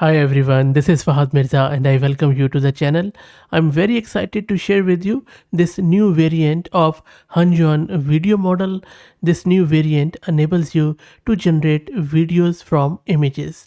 Hi everyone, this is Fahad Mirza and I welcome you to the channel. I'm very excited to share with you this new variant of HunyuanVideo video model. This new variant enables you to generate videos from images.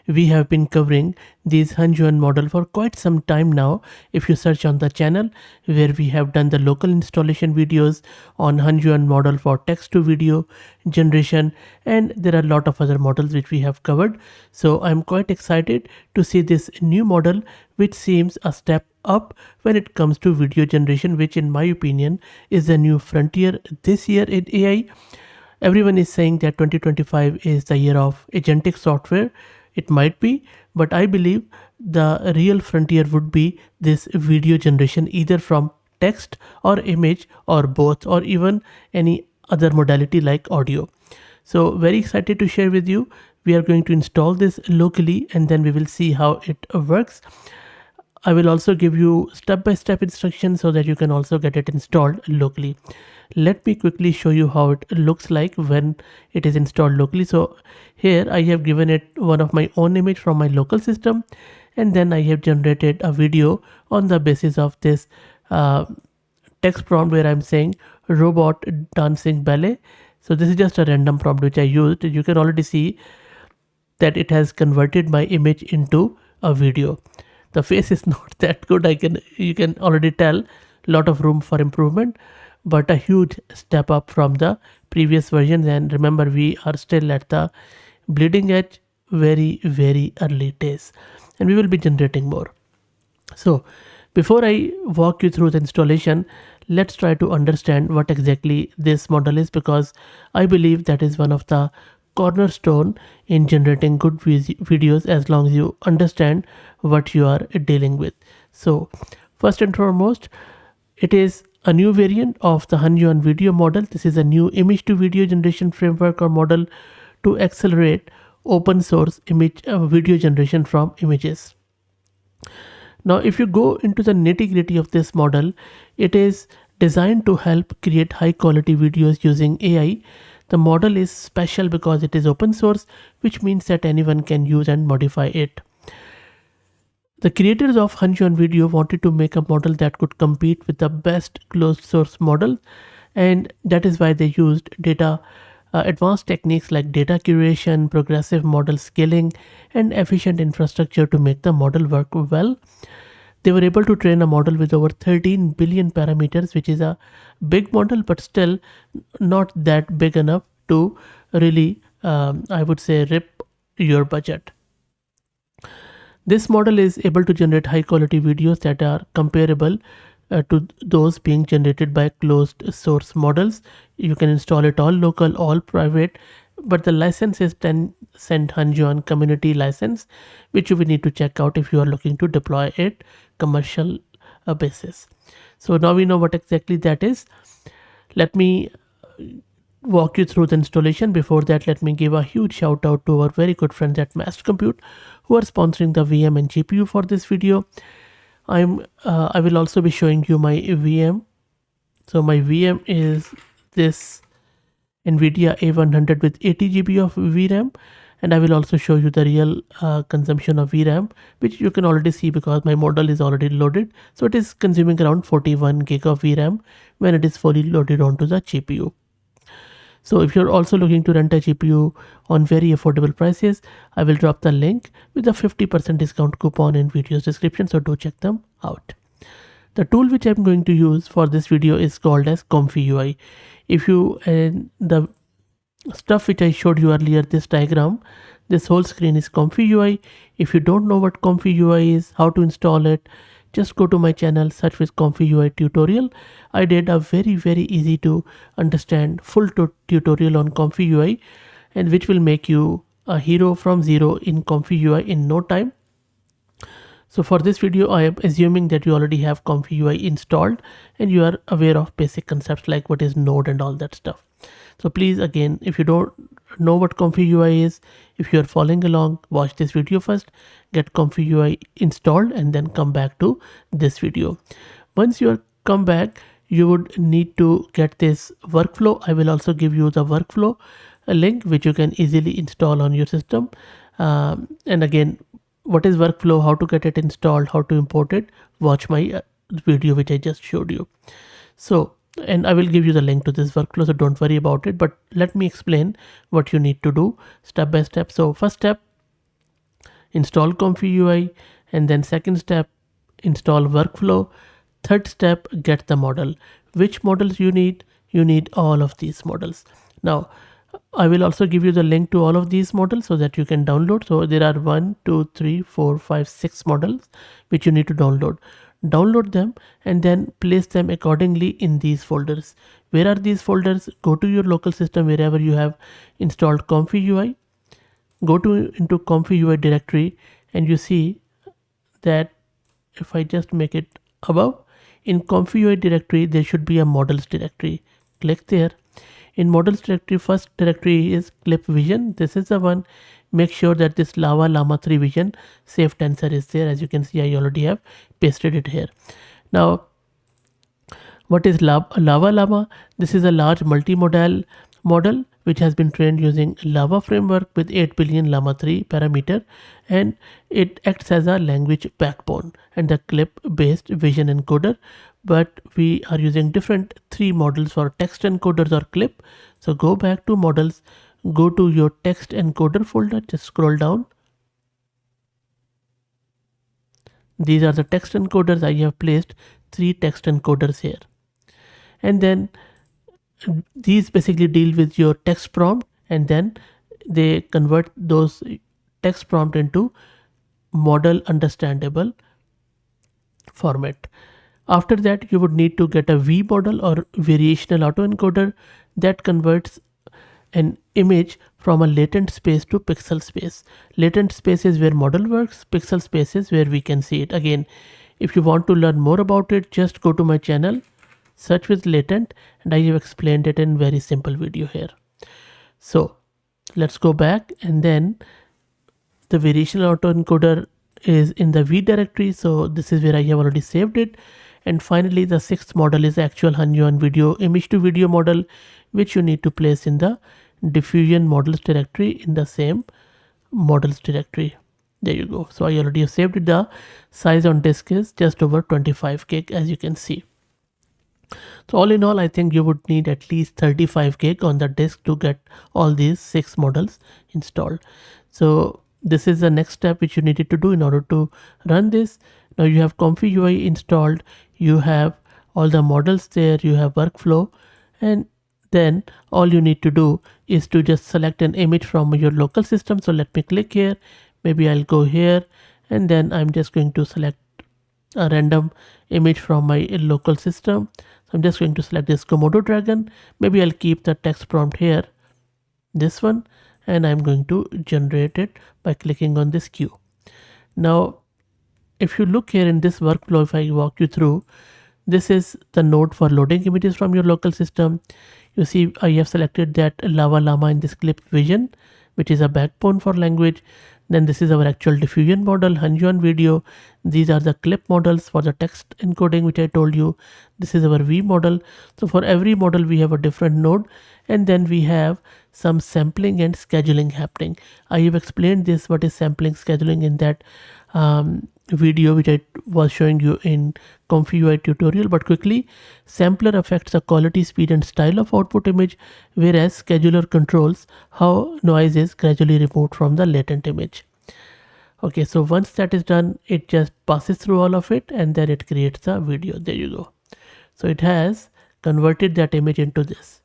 We have been covering these HunyuanVideo model for quite some time now. If you search on the channel where we have done the local installation videos on HunyuanVideo model for text to video generation, and there are a lot of other models which we have covered. So I'm quite excited to see this new model which seems a step up when it comes to video generation, which in my opinion is the new frontier this year in AI. Everyone is saying that 2025 is the year of agentic software. It might be, but I believe the real frontier would be this video generation, either from text or image or both, or even any other modality like audio. So very excited to share with you. We are going to install this locally and then we will see how it works. I will also give you step-by-step instructions so that you can also get it installed locally. Let me quickly show you how it looks like when it is installed locally. So here I have given it one of my own image from my local system, and then I have generated a video on the basis of this text prompt where I'm saying robot dancing ballet. So this is just a random prompt which I used. You can already see that it has converted my image into a video. The face is not that good. You can already tell lot of room for improvement, but a huge step up from the previous versions. And remember, we are still at the bleeding edge, very early days, and we will be generating more. So before I walk you through the installation, let's try to understand what exactly this model is, because I believe that is one of the cornerstone in generating good videos, as long as you understand what you are dealing with. So first and foremost, it is a new variant of the HunyuanVideo video model. This is a new image to video generation framework or model to accelerate open source image video generation from images. Now, if you go into the nitty-gritty of this model, it is designed to help create high quality videos using AI. The model is special because it is open source, which means that anyone can use and modify it. The creators of HunyuanVideo wanted to make a model that could compete with the best closed source model, and that is why they used advanced techniques like data curation, progressive model scaling, and efficient infrastructure to make the model work well. They were able to train a model with over 13 billion parameters, which is a big model, but still not that big enough to really, I would say, rip your budget. This model is able to generate high quality videos that are comparable to those being generated by closed source models. You can install it all local, all private, but the license is 10-cent HunyuanVideo community license, which you will need to check out if you are looking to deploy it commercial basis. So now we know what exactly that is. Let me walk you through the installation. Before that, let me give a huge shout out to our very good friends at Master Compute who are sponsoring the VM and GPU for this video. I will also be showing you my VM. So my VM is this NVIDIA A100 with 80 GB of VRAM, and I will also show you the real consumption of VRAM, which you can already see because my model is already loaded. So it is consuming around 41 GB of VRAM when it is fully loaded onto the GPU. So if you're also looking to rent a GPU on very affordable prices, I will drop the link with a 50% discount coupon in video's description, so do check them out. The tool which I'm going to use for this video is called as ComfyUI. If you the stuff which I showed you earlier, this diagram, this whole screen is ComfyUI. If you don't know what ComfyUI is, how to install it, just go to my channel, search with ComfyUI tutorial. I did a very easy to understand full tutorial on ComfyUI, and which will make you a hero from zero in ComfyUI in no time. So for this video, I am assuming that you already have ComfyUI installed and you are aware of basic concepts like what is node and all that stuff. So please, again, if you don't know what ComfyUI is, if you are following along, watch this video first, get ComfyUI installed, and then come back to this video. Once you come back, you would need to get this workflow. I will also give you the workflow link which you can easily install on your system. And again, what is workflow, how to get it installed, how to import it, watch my video which I just showed you. So, and I will give you the link to this workflow, so don't worry about it, but let me explain what you need to do step by step. So first step, install ComfyUI, and then second step, install workflow. Third step, get the model. Which models you need? You need all of these models. Now, I will also give you the link to all of these models so that you can download. So there are 1, 2, 3, 4, 5, 6 models which you need to download. Download them and then place them accordingly in these folders. Where are these folders? Go to your local system wherever you have installed ComfyUI. Go to into ComfyUI directory, and you see that if I just make it above, in ComfyUI directory there should be a models directory. Click there. In models directory, first directory is clip vision. This is the one. Make sure that this lava llama 3 vision safe tensor is there. As you can see, I already have pasted it here. Now, what is lava llama? This is a large multimodal model which has been trained using Lava framework with 8 billion llama 3 parameter, and it acts as a language backbone and the clip based vision encoder. But we are using different 3 models for text encoders or clip. So go back to models, go to your text encoder folder, just scroll down. These are the text encoders. I have placed 3 text encoders here. And then these basically deal with your text prompt, and then they convert those text prompt into model understandable format. After that, you would need to get a V model or variational autoencoder that converts an image from a latent space to pixel space. Latent space is where model works, pixel space is where we can see it. Again, if you want to learn more about it, just go to my channel, search with latent, and I have explained it in very simple video here. So let's go back, and then the variational autoencoder is in the V directory. So this is where I have already saved it. And finally, the 6th model is actual HunyuanVideo image to video model, which you need to place in the diffusion models directory in the same models directory. There you go. So I already have saved it. The size on disk is just over 25 gig, as you can see. So all in all, I think you would need at least 35 gig on the disk to get all these 6 models installed. So this is the next step which you needed to do in order to run this. Now you have ComfyUI installed, you have all the models there, you have workflow, and then all you need to do is to just select an image from your local system. So let me click here, maybe I'll go here, and then I'm just going to select a random image from my local system. So I'm just going to select this Komodo dragon. Maybe I'll keep the text prompt here, this one, and I'm going to generate it by clicking on this Q. Now, if you look here in this workflow, if I walk you through, this is the node for loading images from your local system. You see, I have selected that lava llama in this clip vision, which is a backbone for language. Then this is our actual diffusion model, HunyuanVideo. These are the clip models for the text encoding, which I told you. This is our V model. So for every model, we have a different node, and then we have some sampling and scheduling happening. I have explained this, what is sampling, scheduling, in that video which I was showing you in ComfyUI tutorial. But quickly, sampler affects the quality, speed, and style of output image, whereas scheduler controls how noise is gradually removed from the latent image. Okay, so once that is done, it just passes through all of it, and then it creates the video. There you go. So it has converted that image into this.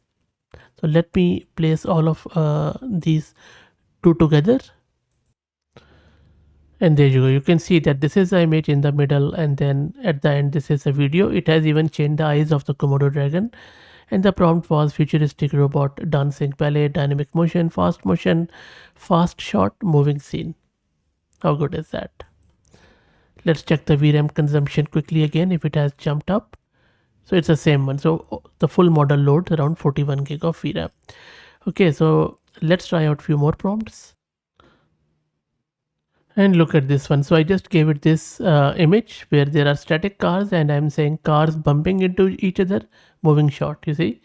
So let me place all of these two together. And there you go. You can see that this is the image in the middle, and then at the end, this is a video. It has even changed the eyes of the Komodo dragon. And the prompt was futuristic robot, dancing ballet, dynamic motion, fast shot, moving scene. How good is that? Let's check the VRAM consumption quickly again if it has jumped up. So it's the same one. So the full model loads around 41 gig of VRAM. Okay, so let's try out few more prompts. And look at this one. So I just gave it this image where there are static cars, and I'm saying cars bumping into each other, moving shot. You see,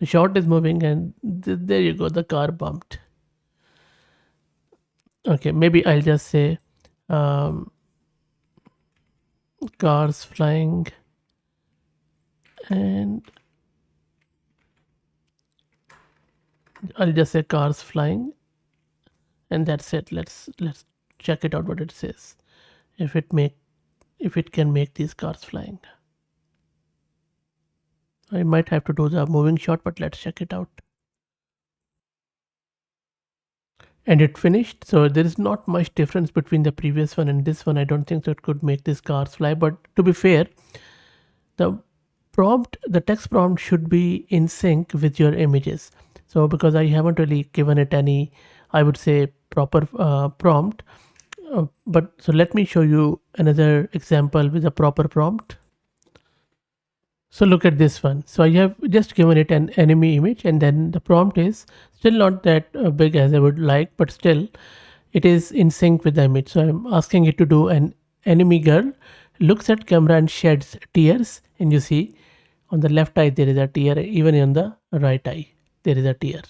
the shot is moving, and there you go, the car bumped. Okay, maybe I'll just say um, cars flying, and I'll just say cars flying, and that's it. Let's check it out what it says. If it can make these cars flying. I might have to do the moving shot, but let's check it out. And it finished. So there is not much difference between the previous one and this one. I don't think so it could make these cars fly. But to be fair, the text prompt should be in sync with your images. So because I haven't really given it any, I would say, proper prompt. But so let me show you another example with a proper prompt. So look at this one. So I have just given it an enemy image, and then the prompt is still not that big as I would like, but still it is in sync with the image. So I'm asking it to do an enemy girl looks at camera and sheds tears, and you see on the left eye there is a tear, even on the right eye there is a tear.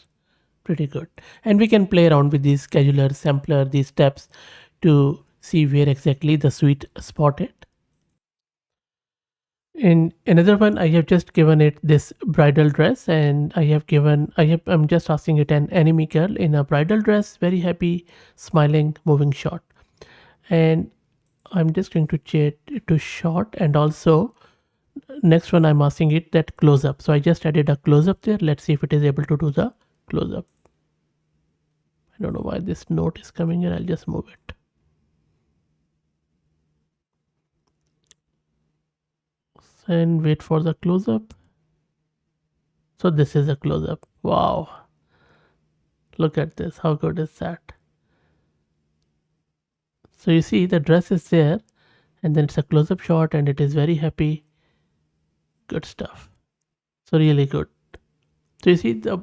Pretty good. And we can play around with these scheduler, sampler, these steps to see where exactly the sweet spot is. In another one, I have just given it this bridal dress, and I'm just asking it an enemy girl in a bridal dress, very happy, smiling, moving shot. And I'm just going to change it to shot, and also next one I'm asking it that close up. So I just added a close up there. Let's see if it is able to do the close up. I don't know why this note is coming here. I'll just move it. And wait for the close up. So this is a close up. Wow. Look at this. How good is that? So you see the dress is there, and then it's a close up shot, and it is very happy. Good stuff. So really good. So you see, the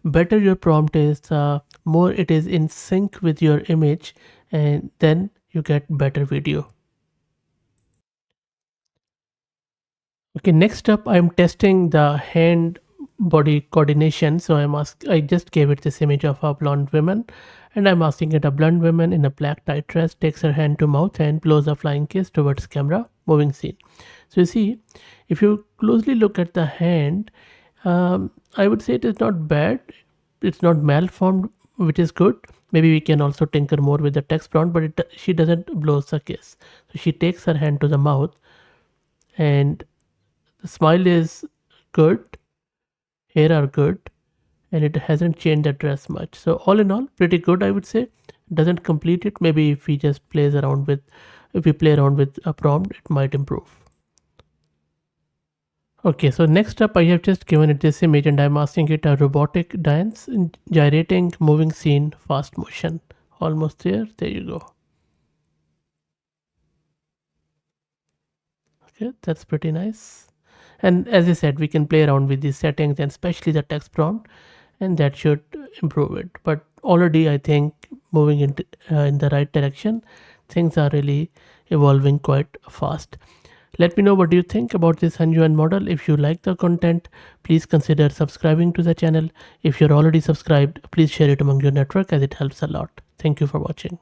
better your prompt is, the more it is in sync with your image, and then you get better video. Okay, next up I'm testing the hand body coordination. So I just gave it this image of a blonde woman, and I'm asking it a blonde woman in a black tight dress takes her hand to mouth and blows a flying kiss towards camera, moving scene. So you see, if you closely look at the hand, I would say it is not bad. It's not malformed, which is good. Maybe we can also tinker more with the text prompt, but she doesn't blow a kiss. So she takes her hand to the mouth, and the smile is good, hair are good, and it hasn't changed the dress much. So all in all, pretty good, I would say. Doesn't complete it. Maybe if we just play around with a prompt, it might improve. Okay, so next up I have just given it this image, and I'm asking it a robotic dance, gyrating, moving scene, fast motion. Almost there. There you go. Okay, that's pretty nice. And as I said, we can play around with these settings, and especially the text prompt, and that should improve it. But already I think moving in the right direction, things are really evolving quite fast. Let me know what do you think about this HunyuanVideo model. If you like the content, please consider subscribing to the channel. If you're already subscribed, please share it among your network, as it helps a lot. Thank you for watching.